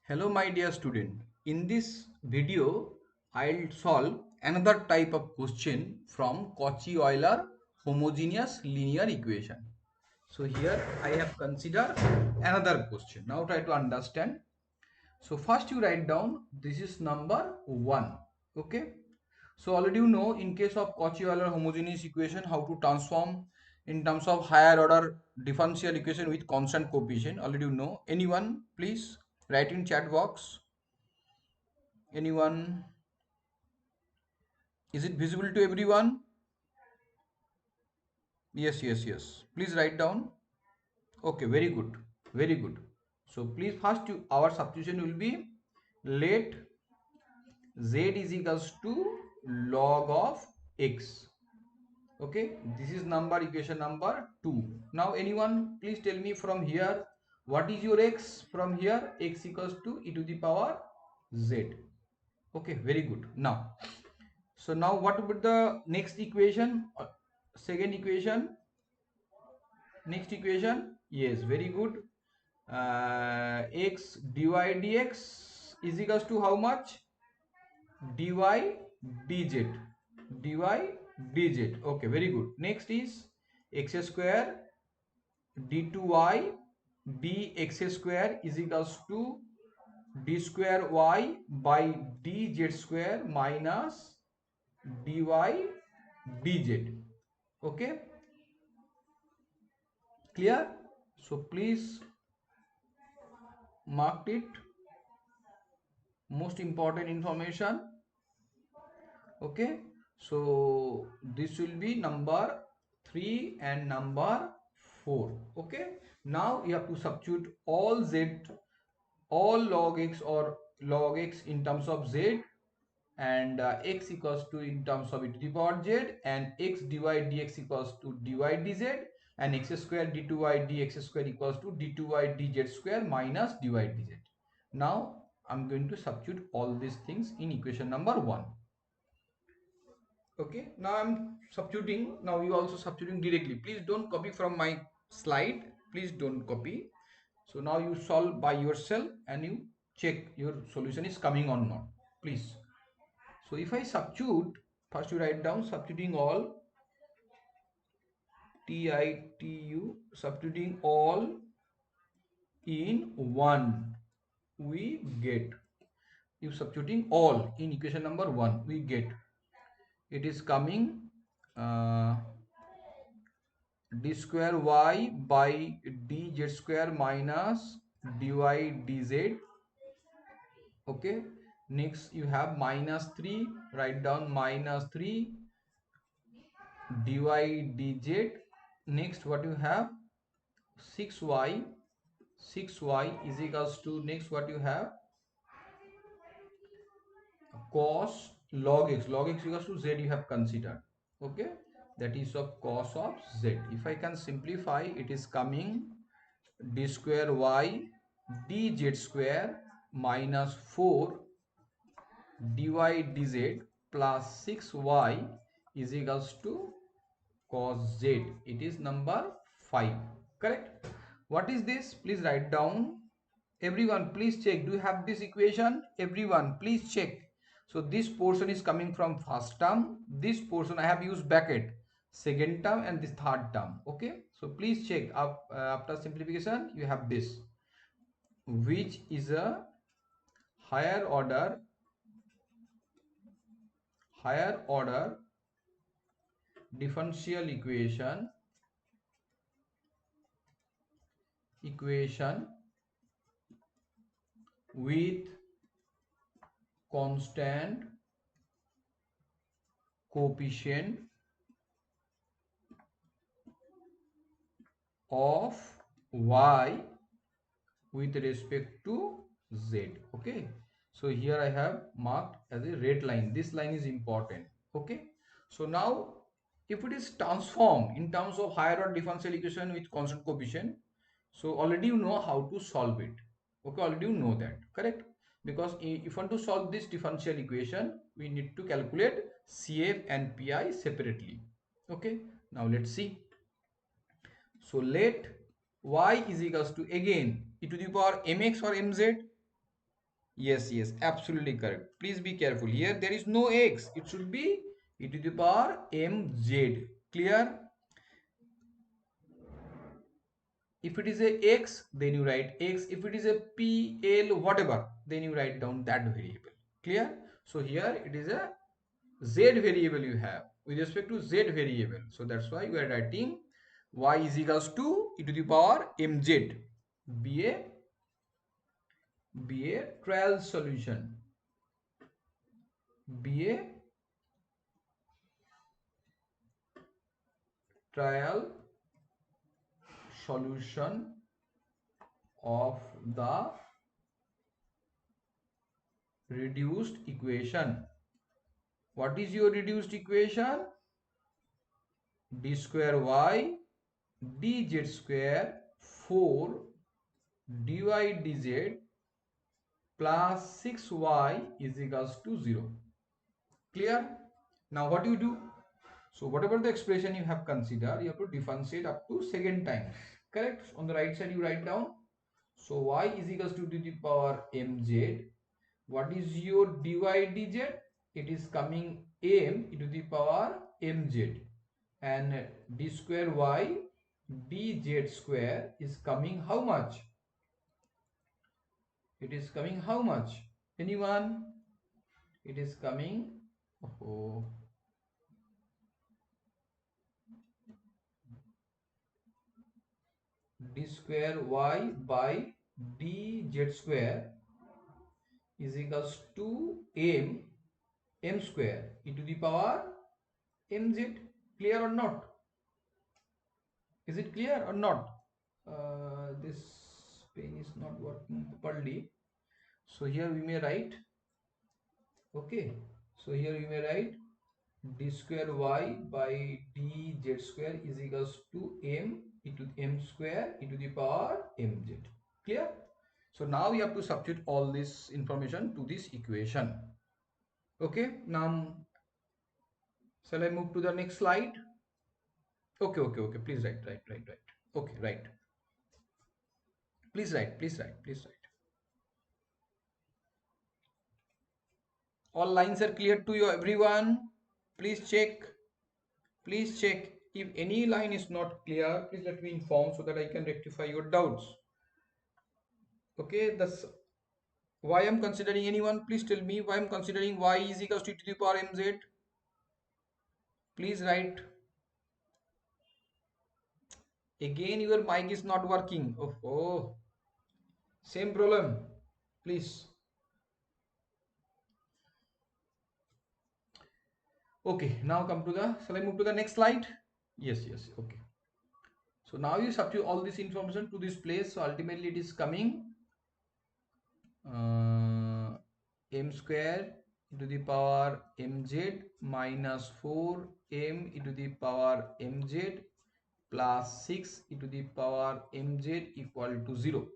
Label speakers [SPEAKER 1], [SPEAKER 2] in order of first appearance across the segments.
[SPEAKER 1] Hello my dear student. In this video, I'll solve another type of question from Cauchy Euler homogeneous linear equation. So here I have considered another question. Now try to understand. So first you write down this is number 1. Okay. So already you know in case of Cauchy Euler homogeneous equation how to transform in terms of higher order differential equation with constant coefficient. Already you know. Anyone please write in chat box. Anyone? Is it visible to everyone? Yes, yes, yes. Please write down. Okay, very good. Very good. So please first our substitution will be let z is equals to log of x. Okay, this is number equation number 2. Now anyone please tell me from here what is your x from here? X equals to e to the power z. Okay, very good. Now what about the next equation? Second equation. Next equation. Yes, very good. X dy dx is equals to how much? Dy dz. Dy dz. Okay, very good. Next is x square d2y dx square is equals to d square y by dz square minus dy dz. Okay, clear? So please mark it, most important information. Okay, so this will be number 3 and number 4. Okay, now you have to substitute all z, all log x or log x in terms of z, and x equals to in terms of e to the power z, and x dy dx equals to dy dz, and x square d2y dx square equals to d2y dz square minus dy dz. Now I'm going to substitute all these things in equation number 1. Okay, now I'm substituting. Now you also substituting directly. Please don't copy from my slide. Please don't copy. So now you solve by yourself and you check your solution is coming or not. Please. So if I substitute, first you write down substituting all, TITU, substituting all in 1, we get, if substituting all in equation number 1, we get, it is coming uh, d square y by dz square minus dy dz. Okay, next you have minus 3, write down minus 3 dy dz. Next what you have, 6y, 6y is equals to, next what you have, cos log x equals to z you have considered. Okay, that is of cos of z. If I can simplify, it is coming d square y dz square minus 4 dy dz plus 6y is equals to cos z. It is number 5. Correct? What is this? Please write down. Everyone please check. Do you have this equation? Everyone please check. So this portion is coming from first term. This portion I have used bracket, second term, and this third term. Okay, so please check up after simplification you have this, which is a higher order differential equation with constant coefficient of y with respect to z. Okay, so here I have marked as a red line. This line is important. Okay, so now if it is transformed in terms of higher order differential equation with constant coefficient, so already you know how to solve it. Okay, already you know that, correct? Because if you want to solve this differential equation, we need to calculate CF and PI separately. Okay, now let's see. So let y is equals to, again, e to the power mx or mz. Yes, yes, absolutely correct. Please be careful. Here there is no x. It should be e to the power mz. Clear? If it is a x, then you write x. If it is a p, l, whatever, then you write down that variable. Clear? So here it is a z variable you have with respect to z variable. So that's why we are writing y is equals to e to the power mz. Be a trial solution. Be a trial solution of the reduced equation. What is your reduced equation? D square y dz square 4 dy dz plus 6y is equals to 0. Clear? Now what you do? So whatever the expression you have considered, you have to differentiate up to second times. Correct? On the right side you write down. So y is equals to the power mz. What is your dy dz? It is coming m e to the power mz, and d square y dz square is coming how much? It is coming how much? Anyone? It is coming, oh, d square y by dz square is equals to m square e to the power mz. Clear or not? Is it clear or not? This pen is not working properly. So here we may write, okay. So here we may write d square y by dz square is equals to m e to m square e to the power mz. Clear? So now we have to substitute all this information to this equation. Okay. Now shall I move to the next slide? Okay, okay, okay. Please write. Okay, right. Please write. All lines are clear to you, everyone? Please check. Please check. If any line is not clear, please let me inform so that I can rectify your doubts. Okay, that's why I'm considering. Anyone, please tell me why I'm considering y is equals to e to the power mz. Please write. Again, your mic is not working. Oh, same problem. Please. Okay, now come to the, shall I move to the next slide? Yes, yes, okay. So now you substitute all this information to this place. So ultimately it is coming m square e to the power mz minus 4m e to the power mz plus 6 e to the power mz equal to 0.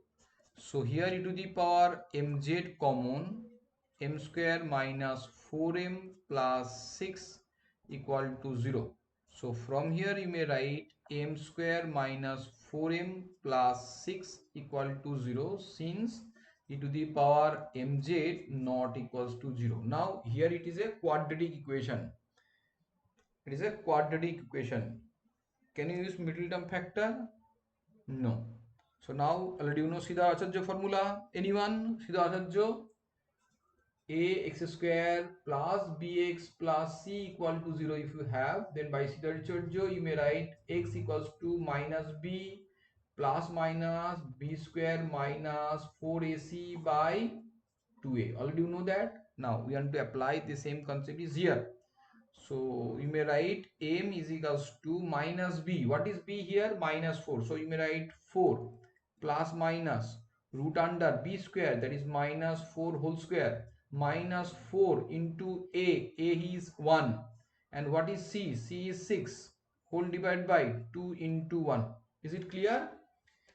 [SPEAKER 1] So here e to the power mz common, m square minus 4m plus 6 equal to 0. So from here you may write m square minus 4m plus 6 equal to 0, since e to the power mz not equals to 0. Now here it is a quadratic equation. It is a quadratic equation. Can you use middle term factor? No. So now already you know Siddha Acharya formula. Anyone? Siddha Acharya? Ax square plus bx plus c equal to 0 if you have, then by Siddha Acharya you may write x equals to minus b plus minus b square minus 4ac by 2a. Already you know that. Now we want to apply the same concept is here. So you may write m is equals to minus b. What is b here? Minus 4. So you may write 4 plus minus root under b square, that is minus 4 whole square, minus 4 into a. A is 1. And what is c? C is 6 whole divided by 2 into 1. Is it clear?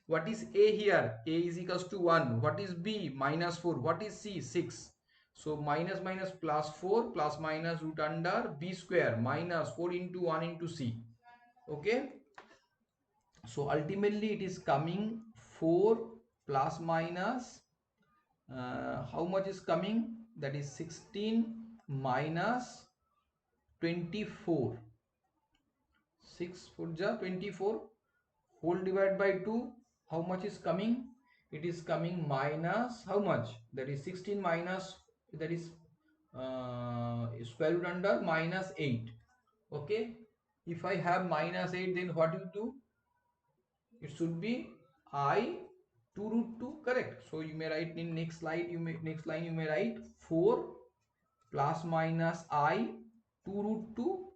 [SPEAKER 1] What is a here? A is equals to 1. What is b? Minus 4. What is c? 6. So minus minus plus 4 plus minus root under b square minus 4 into 1 into c. Okay. So ultimately it is coming 4 plus minus how much is coming? That is 16 minus 24. 6 4 ja 24 whole divided by 2. How much is coming? It is coming minus how much? That is 16 minus, that is square root under minus 8. Okay, if I have minus 8, then what you do? It should be I 2 root 2, correct? So you may write in next slide, next line you may write 4 plus minus I 2 root 2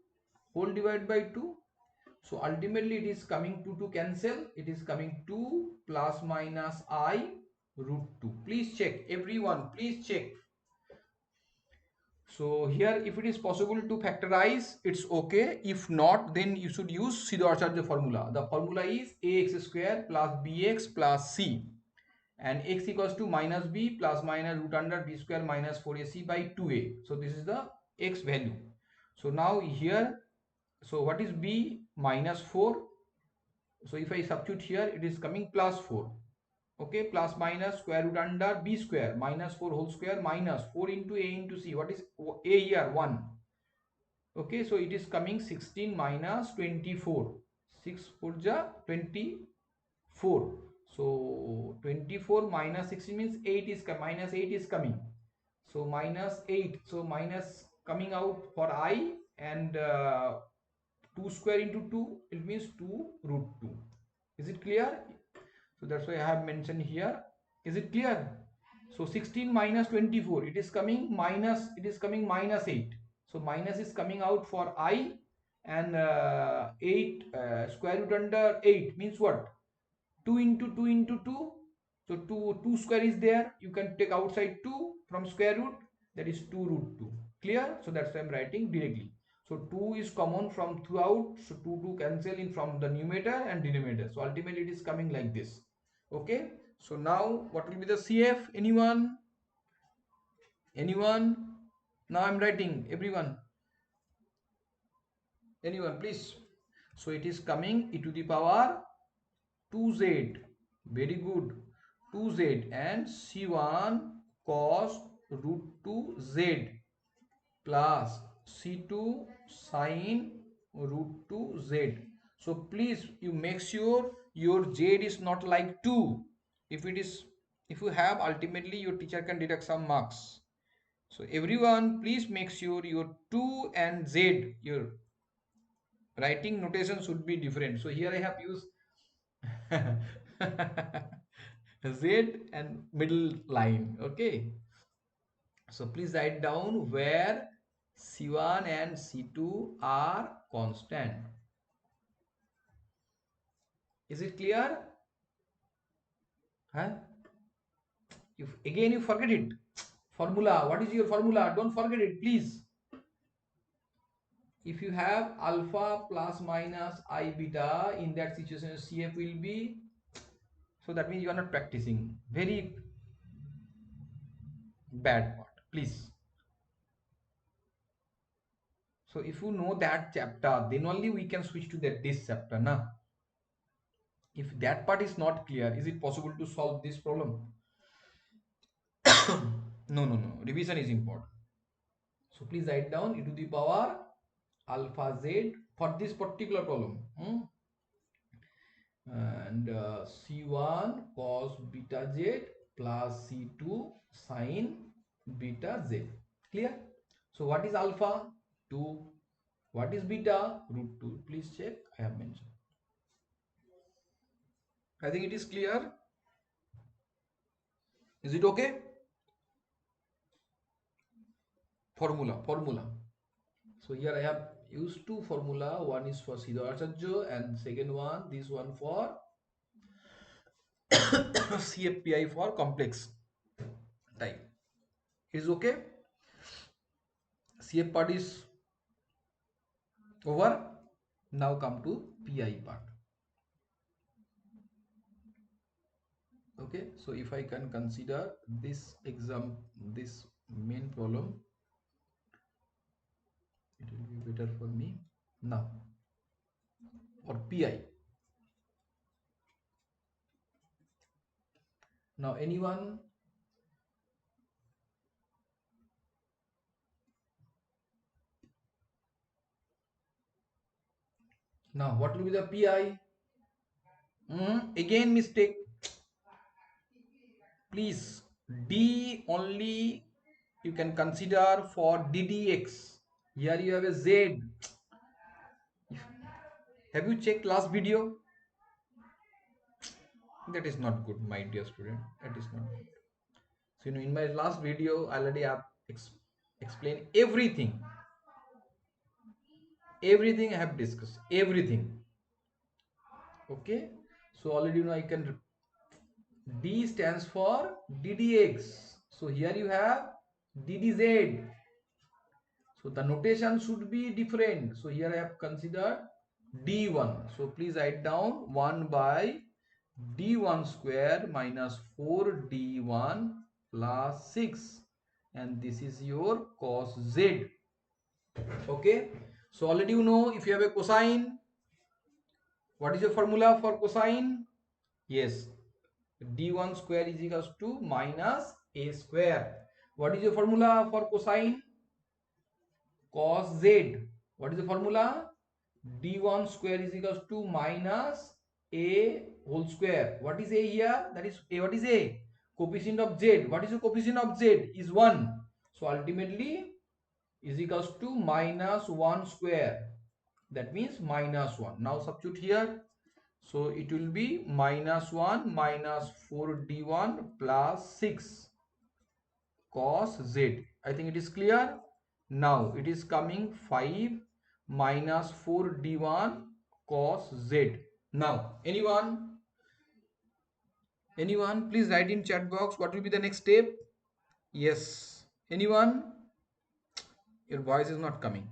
[SPEAKER 1] whole divided by 2. So ultimately it is coming 2 to cancel, it is coming 2 plus minus I root 2. Please check, everyone, please check. So here, if it is possible to factorize, it's okay. If not, then you should use Siddhartha formula. The formula is ax square plus bx plus c, and x equals to minus b plus minus root under b square minus 4ac by 2a. So this is the x value. So now here, so what is b? Minus 4. So if I substitute here, it is coming plus 4. Okay, plus minus square root under b square minus 4 whole square minus 4 into a into c. What is a here? 1. Okay, so it is coming 16 minus 24. 6 4 ja 24. So 24 minus 16 means 8 is minus 8 is coming. So minus 8. So minus coming out for I, and 2 square into 2, it means 2 root 2. Is it clear? So that's why I have mentioned here. Is it clear? So 16 minus 24, it is coming minus, it is coming minus 8. So minus is coming out for I, and 8 square root under 8 means what? 2 into 2 into 2. So 2 square is there. You can take outside 2 from square root. That is 2 root 2. Clear? So that's why I'm writing directly. So 2 is common from throughout. So 2 cancel in from the numerator and denominator. So ultimately it is coming like this. Okay. So now what will be the CF? Anyone? Anyone? Now I'm writing. Everyone. Anyone, please. So it is coming e to the power 2z. Very good. 2z and c1 cos root 2z plus c2 sin root 2z. So please, you make sure your z is not like 2. If it is, if you have, ultimately your teacher can deduct some marks. So everyone, please make sure your 2 and z, your writing notation should be different. So here I have used Z and middle line. Okay. So please write down where C1 and C2 are constant. Is it clear? Huh? If again you forget it. Formula. What is your formula? Don't forget it, please. If you have alpha plus minus I beta, in that situation CF will be, so that means you are not practicing. Very bad part, please. So if you know that chapter, then only we can switch to this chapter. Na? If that part is not clear, is it possible to solve this problem? No, no, no. Revision is important. So please write down e to the power alpha z for this particular problem. And c1 cos beta z plus c2 sin beta z. Clear? So what is alpha? 2. What is beta? Root 2. Please check. I have mentioned. I think it is clear. Is it okay? Formula. So here I have used two formula. One is for Siddhartha and second one, this one for CFPI for complex type. Is okay? CF part is over. Now come to PI part. Okay, so if I can consider this this main problem, it will be better for me. Now for PI. Now anyone Now what will be the pi? Again mistake. Please, d only you can consider for ddx. Here you have a z. Have you checked last video? That is not good, my dear student. That is not good. So, in my last video, I already have explained everything. Everything I have discussed. Everything. Okay. So, already I can. D stands for ddx. So, here you have ddz. So, the notation should be different. So, here I have considered d1. So, please write down 1 by d1 square minus 4d1 plus 6, and this is your cos z. Okay, so already you know, if you have a cosine, what is your formula for cosine? Yes, d1 square is equals to minus a square. What is your formula for cosine? Cos z. What is the formula? d1 square is equals to minus a whole square. What is a here? That is a. What is a? Coefficient of z. What is the coefficient of z? Is 1. So ultimately is equals to minus 1 square. That means minus 1. Now substitute here. So it will be minus 1 minus 4d1 plus 6 cos z. I think it is clear. Now it is coming 5 minus 4d1 cos z. Now anyone please write in chat box what will be the next step. Yes, anyone? Your voice is not coming.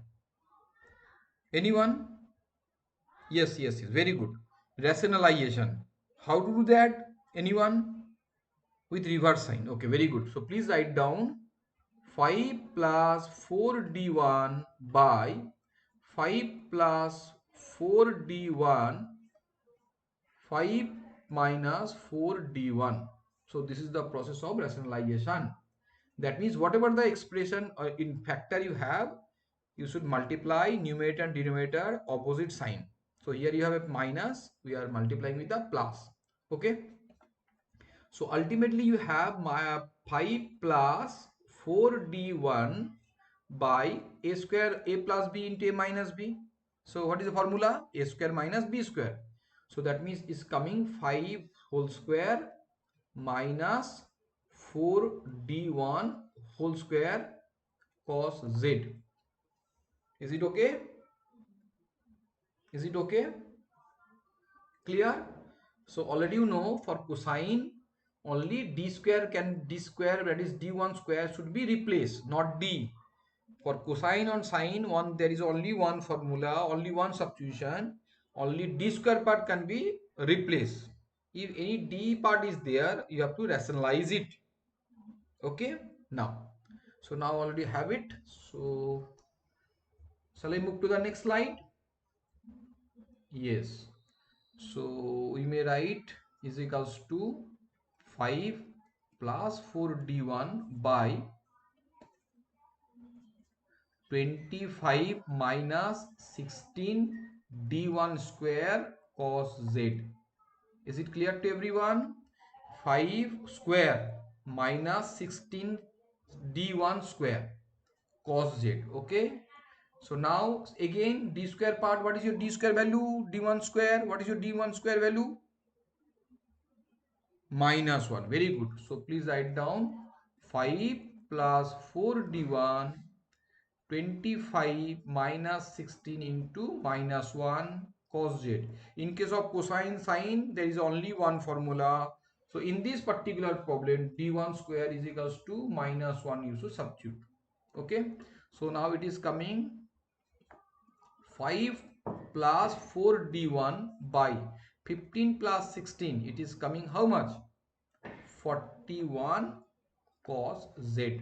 [SPEAKER 1] Anyone? Yes, very good. Rationalization. How to do that? Anyone? With reverse sign. Okay, very good. So please write down 5 plus 4d1 by 5 plus 4d1, 5 minus 4d1. So this is the process of rationalization. That means whatever the expression in factor you have, you should multiply numerator and denominator opposite sign. So here you have a minus, we are multiplying with the plus. Okay. So ultimately you have my 5 plus 4d1 by a square, a plus b into a minus b. So what is the formula? A square minus b square. So that means is coming 5 whole square minus 4d1 whole square cos z. Is it okay? Is it okay? Clear? So already you know for cosine only d square that is d1 square should be replaced, not d. For cosine and sine one there is only one formula, only one substitution, only d square part can be replaced. If any d part is there, you have to rationalize it. Okay, now so now already have it. So shall I move to the next slide? Yes. So we may write is equals to 5 plus 4d1 by 25 minus 16 d1 square cos z. Is it clear to everyone? 5 square minus 16 d1 square cos z. Okay. So now again d square part, what is your d square value? d1 square. What is your d1 square value? Minus 1. Very good. So please write down 5 plus 4d1, 25 minus 16 into minus 1 cos z. In case of cosine sine, there is only one formula. So in this particular problem, d1 square is equals to minus 1, you should substitute. Okay. So now it is coming 5 plus 4d1 by 15 plus 16. It is coming how much? 41 cos z.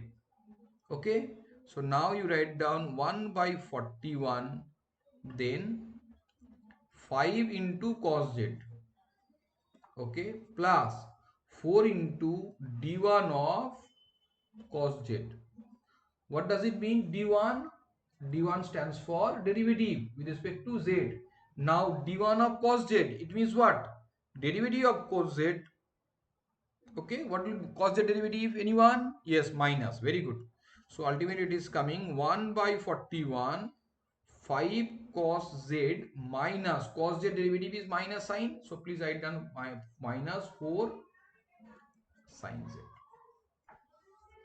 [SPEAKER 1] Okay, so now you write down 1 by 41, then 5 into cos z. Okay, plus 4 into d1 of cos z. What does it mean? d1 stands for derivative with respect to z. Now d1 of cos z, it means what? Derivative of cos z. Okay, what will cos z derivative? Anyone? Yes, minus. Very good. So ultimately it is coming 1 by 41 5 cos z minus cos z derivative is minus sign. So please write down minus 4 sin z.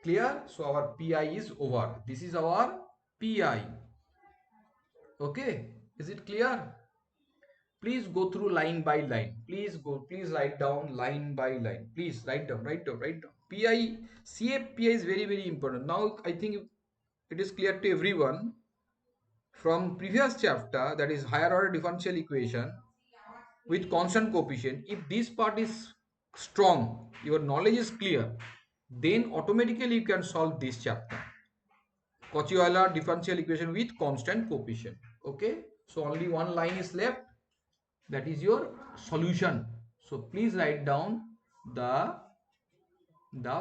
[SPEAKER 1] Clear? So our pi is over. This is our pi. Okay, is it clear? Please go through line by line. Please write down line by line. Please write down. Pi, CA pi is very, very important. Now I think it is clear to everyone from previous chapter, that is higher order differential equation with constant coefficient. If this part is strong, your knowledge is clear, then automatically you can solve this chapter. Cauchy Euler differential equation with constant coefficient. Okay, so only one line is left, that is your solution. So please write down the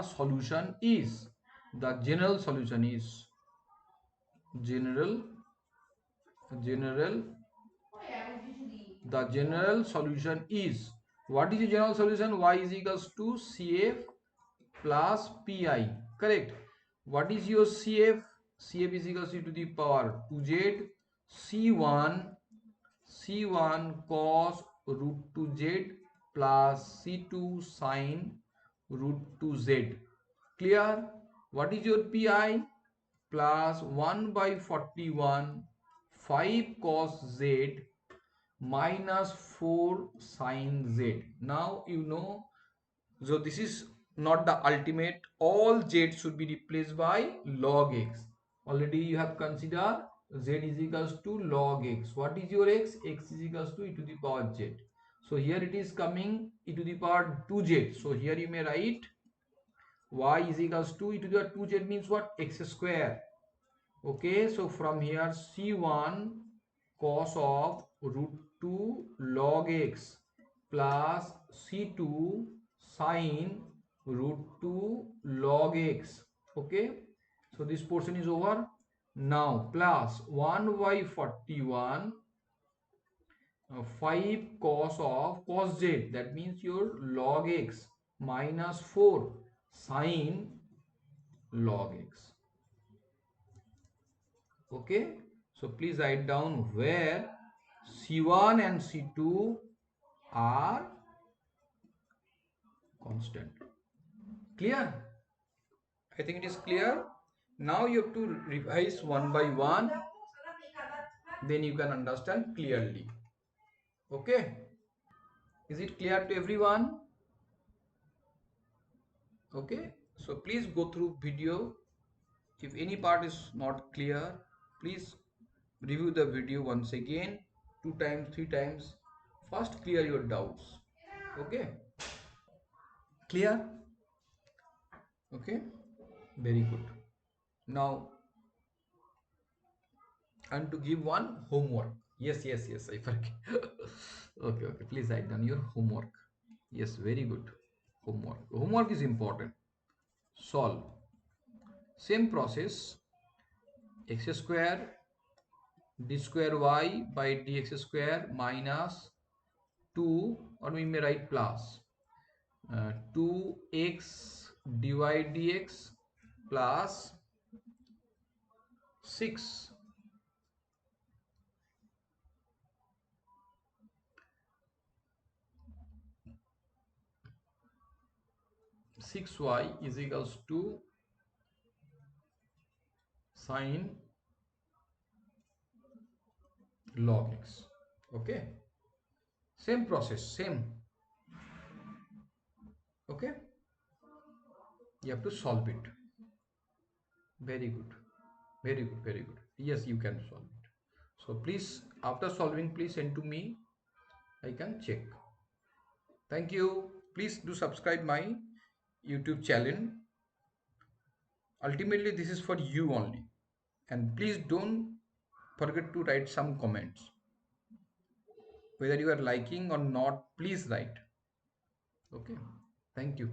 [SPEAKER 1] solution is, the general solution is, general general the general solution is, what is the general solution? Y is equals to CF plus PI. Correct. What is your CF? CF is equals to the power 2z C1 cos root 2z plus C2 sin root 2z. Clear? What is your PI? Plus 1 by 41 5 cos z minus 4 sin z. Now you know, so this is not the ultimate. All z should be replaced by log x. Already you have considered z is equals to log x. What is your x? X is equals to e to the power z. So here it is coming e to the power 2z. So here you may write y is equals to e to the power 2z means what? X square. Okay, so from here C1 cos of root 2 log x plus C2 sin root 2 log x. Okay, so this portion is over. Now plus 1 by 41 5 cos z, that means your log x minus 4 sin log x. Okay, so please write down where C1 and C2 are constant. Clear? I think it is clear. Now you have to revise one by one, then you can understand clearly. Okay, is it clear to everyone? Okay, so please go through video. If any part is not clear, please review the video once again, 2 times, 3 times. First clear your doubts. Okay, clear? Okay, very good. Now and to give one homework. Yes, I forget. Okay, please write down your homework. Yes, very good. Homework is important. Solve same process, x square d square y by dx square minus 2, or we may write plus 2x dy dx plus 6 6y is equals to sine log x. Okay, same process, same. Okay, you have to solve it. Very good, very good. Yes, you can solve it. So please, after solving, please send to me, I can check. Thank you. Please do subscribe my YouTube channel. Ultimately this is for you only, and please don't forget to write some comments, whether you are liking or not. Please write. Okay, thank you.